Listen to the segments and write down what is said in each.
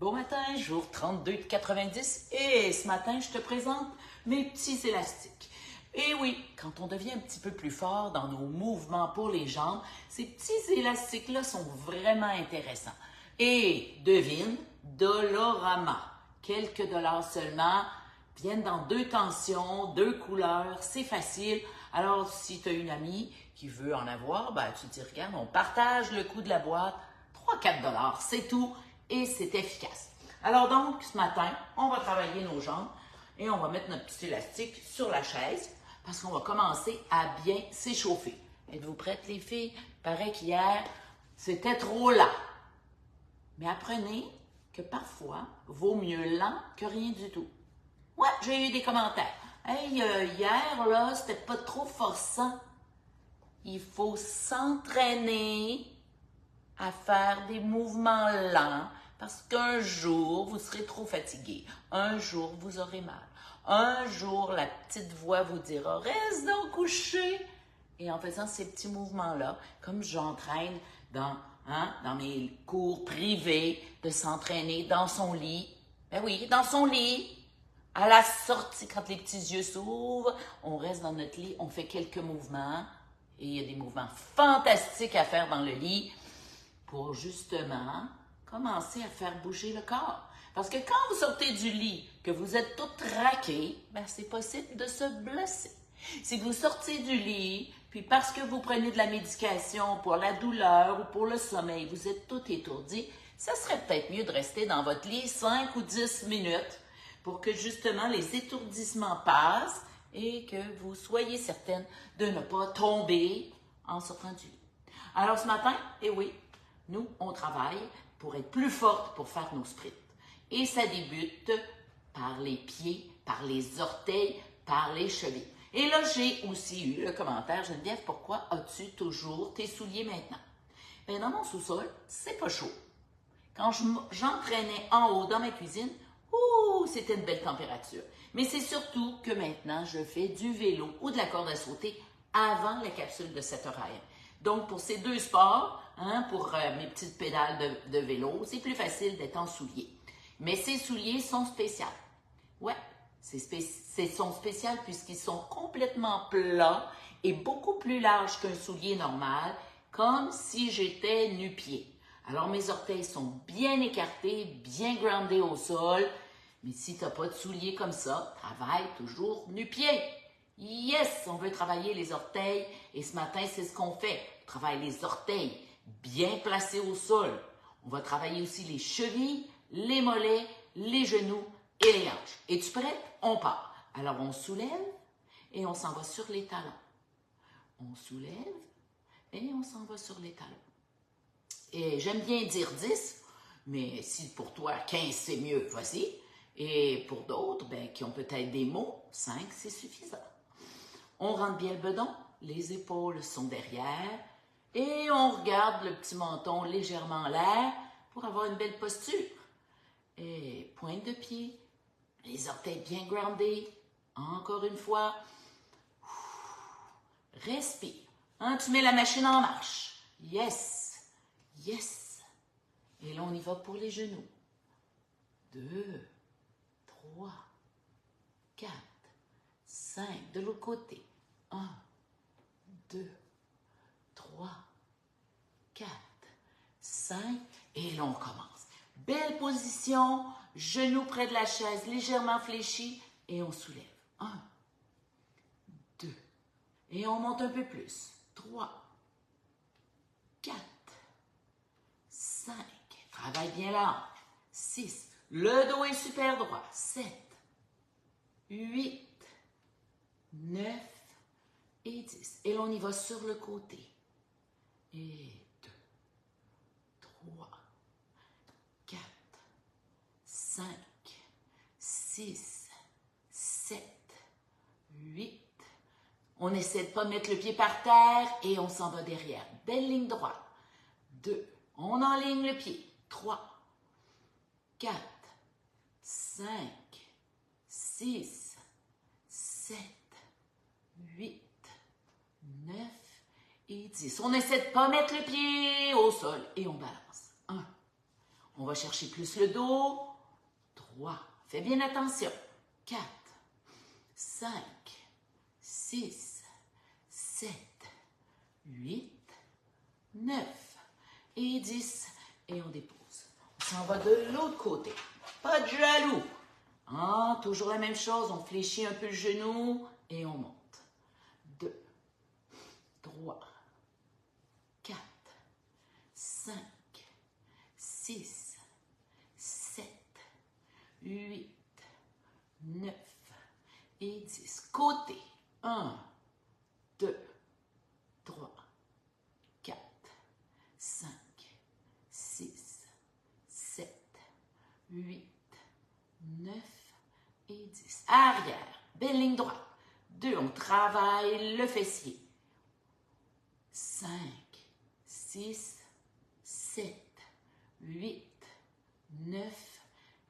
Bon matin, jour 32 de 90 et ce matin, je te présente mes petits élastiques. Et oui, quand on devient un petit peu plus fort dans nos mouvements pour les jambes, ces petits élastiques-là sont vraiment intéressants. Et devine, Dollarama, quelques dollars seulement, viennent dans 2 tensions, 2 couleurs, c'est facile. Alors, si tu as une amie qui veut en avoir, ben, tu te dis, regarde, on partage le coût de la boîte, 3-4 dollars, c'est tout. Et c'est efficace. Alors donc, ce matin, on va travailler nos jambes et on va mettre notre petit élastique sur la chaise parce qu'on va commencer à bien s'échauffer. Êtes-vous prêtes, les filles? Paraît qu'hier, c'était trop lent. Mais apprenez que parfois, vaut mieux lent que rien du tout. Ouais, j'ai eu des commentaires. Hey, hier, là, c'était pas trop forçant. Il faut s'entraîner à faire des mouvements lents parce qu'un jour, vous serez trop fatigué. Un jour, vous aurez mal. Un jour, la petite voix vous dira « Reste donc couché ». Et en faisant ces petits mouvements-là, comme j'entraîne dans mes cours privés, de s'entraîner dans son lit. Ben oui, dans son lit. À la sortie, quand les petits yeux s'ouvrent, on reste dans notre lit, on fait quelques mouvements. Et il y a des mouvements fantastiques à faire dans le lit pour justement commencer à faire bouger le corps. Parce que quand vous sortez du lit, que vous êtes tout traqué, ben c'est possible de se blesser. Si vous sortez du lit, puis parce que vous prenez de la médication pour la douleur ou pour le sommeil, vous êtes tout étourdi, ça serait peut-être mieux de rester dans votre lit 5 ou 10 minutes pour que justement les étourdissements passent et que vous soyez certaine de ne pas tomber en sortant du lit. Alors ce matin, eh oui, nous, on travaille pour être plus forte pour faire nos sprints. Et ça débute par les pieds, par les orteils, par les chevilles. Et là, j'ai aussi eu le commentaire, Geneviève, pourquoi as-tu toujours tes souliers maintenant? Bien, dans mon sous-sol, c'est pas chaud. Quand j'entraînais en haut dans ma cuisine, c'était une belle température. Mais c'est surtout que maintenant, je fais du vélo ou de la corde à sauter avant la capsule de 7 heures. Donc, pour ces 2 sports, pour mes petites pédales de vélo, c'est plus facile d'être en souliers. Mais ces souliers sont spéciaux. Ouais, sont spéciaux puisqu'ils sont complètement plats et beaucoup plus larges qu'un soulier normal, comme si j'étais nu-pied. Alors, mes orteils sont bien écartés, bien groundés au sol. Mais si tu n'as pas de souliers comme ça, travaille toujours nu-pied. Yes, on veut travailler les orteils et ce matin, c'est ce qu'on fait. On travaille les orteils bien placés au sol. On va travailler aussi les chevilles, les mollets, les genoux et les hanches. Es-tu prête? On part. Alors, on soulève et on s'en va sur les talons. On soulève et on s'en va sur les talons. Et j'aime bien dire 10, mais si pour toi 15 c'est mieux, vas-y. Et pour d'autres, qui ont peut-être des mots, 5 c'est suffisant. On rentre bien le bedon, les épaules sont derrière et on regarde le petit menton légèrement en l'air pour avoir une belle posture. Et pointe de pied, les orteils bien groundés. Encore une fois, respire. Tu mets la machine en marche. Yes, yes. Et là, on y va pour les genoux. 2, 3, 4, 5. De l'autre côté. 1, 2, 3, 4, 5. Et là, on commence. Belle position, genoux près de la chaise, légèrement fléchis. Et on soulève. 1, 2. Et on monte un peu plus. 3, 4, 5. Travaille bien là. 6. Le dos est super droit. 7, 8, 9 et 10. Et là, on y va sur le côté. Et 2, 3, 4, 5, 6, 7, 8. On essaie de ne pas mettre le pied par terre et on s'en va derrière. Belle ligne droite. 2. On enligne le pied. 3, 4, 5, 6, 7, 8, 9 et 10. On essaie de ne pas mettre le pied au sol et on balance. 1. On va chercher plus le dos. 3. Fais bien attention. 4, 5, 6, 7, 8, 9 et 10. Et on dépose. On s'en va de l'autre côté. Pas de jaloux. Ah, toujours la même chose. On fléchit un peu le genou et on monte. 2, 3, 4, 5, 6, 7, 8, 9 et 10. Côté. 1, 2, 3, 4, 5, 6, 7, 8, 9 et 10. Arrière. Belle ligne droite. 2, on travaille le fessier. 5, 6, 7, 8, 9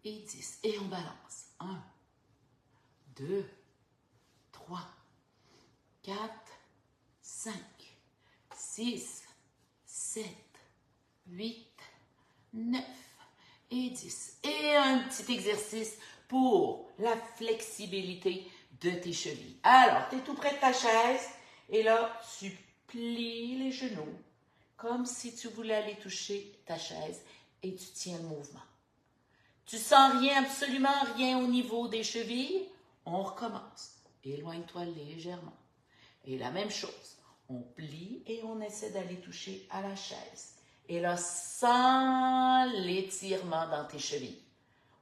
et 10. Et on balance. 1, 2, 3, 4, 5, 6, 7, 8, 9 et 10. Et un petit exercice pour la flexibilité de tes chevilles. Alors, tu es tout près de ta chaise et là, tu plies les genoux comme si tu voulais aller toucher ta chaise et tu tiens le mouvement. Tu sens rien, absolument rien au niveau des chevilles? On recommence. Éloigne-toi légèrement. Et la même chose, on plie et on essaie d'aller toucher à la chaise. Et là, sens l'étirement dans tes chevilles.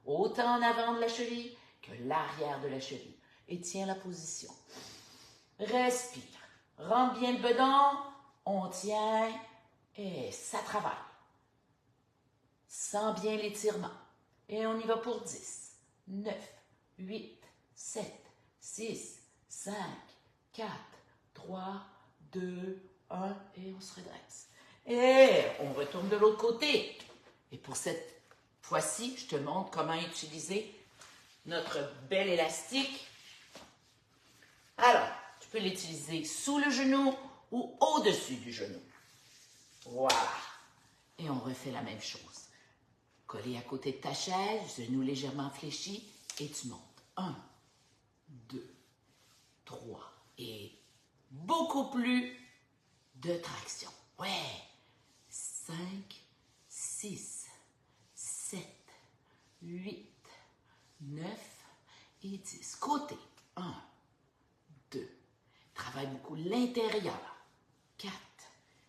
Autant en avant de la cheville que l'arrière de la cheville. Et tiens la position. Respire. Rentre bien le bedon. On tient et ça travaille. Sens bien l'étirement. Et on y va pour 10, 9, 8, 7, 6, 5, 4, 3, 2, 1 et on se redresse. Et on retourne de l'autre côté. Et pour cette fois-ci, je te montre comment utiliser notre bel élastique. Alors, tu peux l'utiliser sous le genou ou au-dessus du genou. Voilà. Et on refait la même chose. Collé à côté de ta chaise, genou légèrement fléchi et tu montes. 1, 2, 3 et beaucoup plus de traction. Ouais. 5, 6, 7, 8, 9 et 10. Côté. 1, 2. Travaille beaucoup l'intérieur. 4,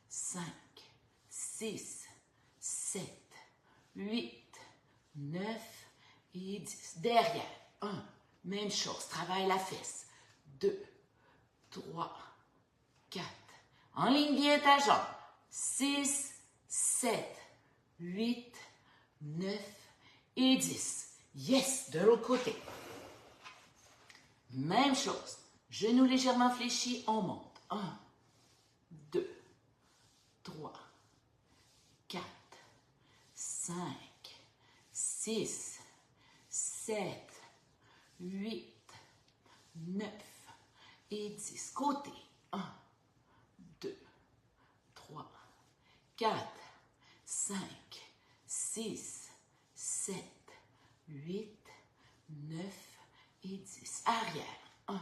5, 6, 7, 8, 9 et 10. Derrière. 1. Même chose. Travaille la fesse. 2, 3, 4. Enligne bien ta jambe. 6, 7, 8, 9 et 10. Yes, de l'autre côté. Même chose. Genoux légèrement fléchis, on monte. 1, 2, 3, 4, 5, 6, 7, 8, 9 et 10. Côté. 1, 2, 3, 4, 5, 6, 7, 8, 9 et 10. Arrière. 1,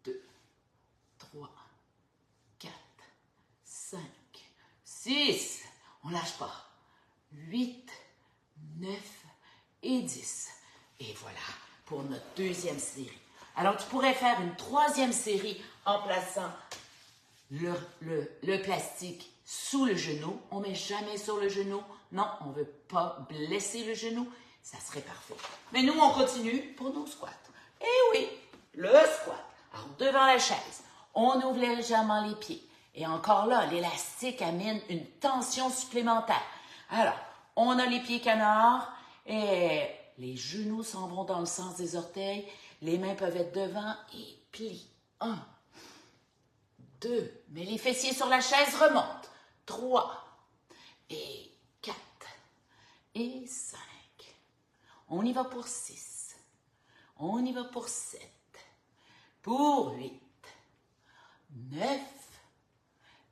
2, 3, 4, 5, 6. On ne lâche pas. 8, 9 et 10. Et voilà pour notre deuxième série. Alors, tu pourrais faire une troisième série en plaçant le plastique sous le genou. On ne met jamais sur le genou. Non, on ne veut pas blesser le genou. Ça serait parfait. Mais nous, on continue pour nos squats. Eh oui, le squat. Alors, devant la chaise, on ouvre légèrement les pieds. Et encore là, l'élastique amène une tension supplémentaire. Alors, on a les pieds canards et les genoux s'en vont dans le sens des orteils. Les mains peuvent être devant et plient. 1, 2, mets les fessiers sur la chaise, remonte. 3 et 4 et 5. On y va pour 6. On y va pour 7. Pour 8. 9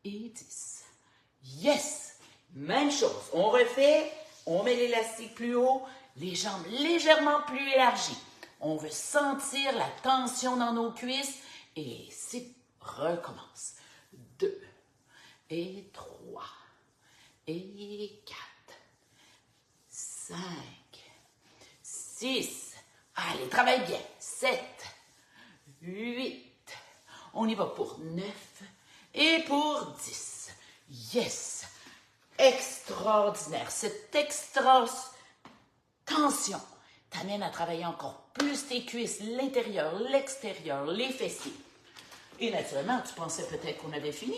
et 10. Yes! Même chose. On refait On met l'élastique plus haut, les jambes légèrement plus élargies. On veut sentir la tension dans nos cuisses et c'est recommence. 2 et 3 et 4, 5, 6. Allez, travaille bien. 7, 8. On y va pour 9 et pour 10. Yes! Extraordinaire. Cette extra tension t'amène à travailler encore plus tes cuisses, l'intérieur, l'extérieur, les fessiers. Et naturellement, tu pensais peut-être qu'on avait fini.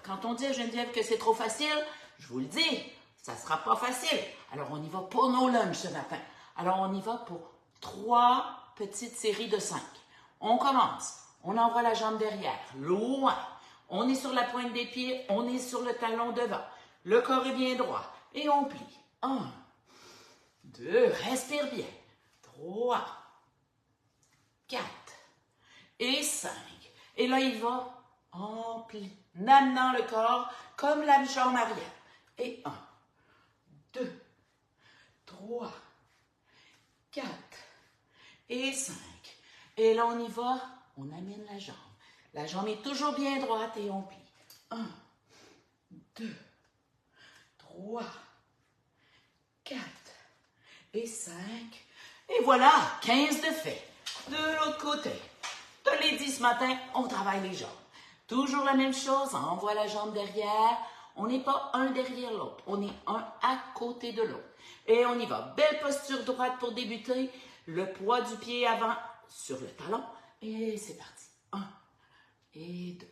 Quand on dit à Geneviève que c'est trop facile, je vous le dis, ça ne sera pas facile. Alors, on y va pour nos lunchs ce matin. Alors, on y va pour 3 petites séries de 5. On commence. On envoie la jambe derrière, loin. On est sur la pointe des pieds, on est sur le talon devant. Le corps est bien droit. Et on plie. 1, 2, respire bien. 3, 4 et 5. Et là, il va en pli, en amenant le corps comme la jambe arrière. Et 1, 2, 3, 4 et 5. Et là, on y va, on amène la jambe. La jambe est toujours bien droite et on plie. 1, 2, 3, 4 et 5. Et voilà, 15 de fait. De l'autre côté. Je l'ai dit ce matin, on travaille les jambes. Toujours la même chose, on envoie la jambe derrière. On n'est pas un derrière l'autre, on est un à côté de l'autre. Et on y va. Belle posture droite pour débuter. Le poids du pied avant sur le talon. Et c'est parti. 1 et 2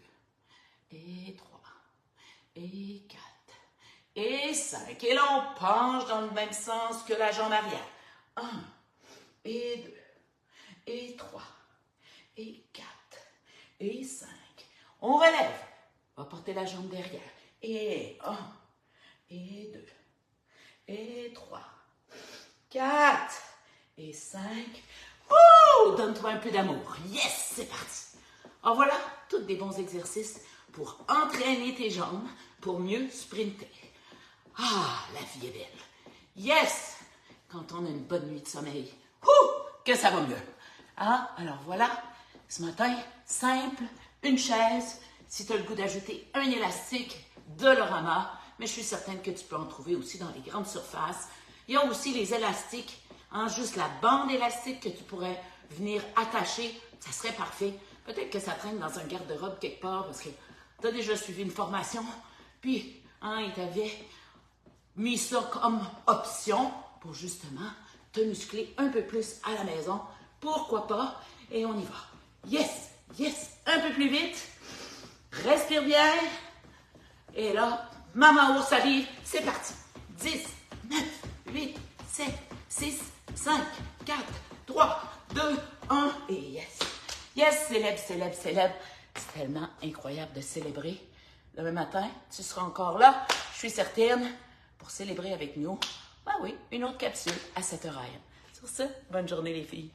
et 3 et 4 et 5. Et là, on penche dans le même sens que la jambe arrière. 1 et 2 et 3 et 4 et 5. On relève. On va porter la jambe derrière. Et 1 et 2 et 3, 4 et 5. Oh! Donne-toi un peu d'amour. Yes! C'est parti. Alors voilà, tous des bons exercices pour entraîner tes jambes, pour mieux sprinter. Ah, la vie est belle. Yes! Quand on a une bonne nuit de sommeil, que ça va mieux. Hein? Alors voilà, ce matin, simple, une chaise. Si tu as le goût d'ajouter un élastique, de l'orama, mais je suis certaine que tu peux en trouver aussi dans les grandes surfaces. Il y a aussi les élastiques, hein, juste la bande élastique que tu pourrais venir attacher, ça serait parfait. Peut-être que ça traîne dans un garde-robe quelque part parce que tu as déjà suivi une formation, puis hein, ils t'avaient mis ça comme option pour justement te muscler un peu plus à la maison. Pourquoi pas? Et on y va. Yes, yes, un peu plus vite. Respire bien. Et là, maman ours arrive, c'est parti. 10, 9, 8, 7, 6, 5, 4, 3, 2, 1 et yes. Yes, célèbre, célèbre, célèbre. C'est tellement incroyable de célébrer. Demain matin, tu seras encore là, je suis certaine, pour célébrer avec nous. Ben oui, une autre capsule à 7h. Sur ce, bonne journée les filles.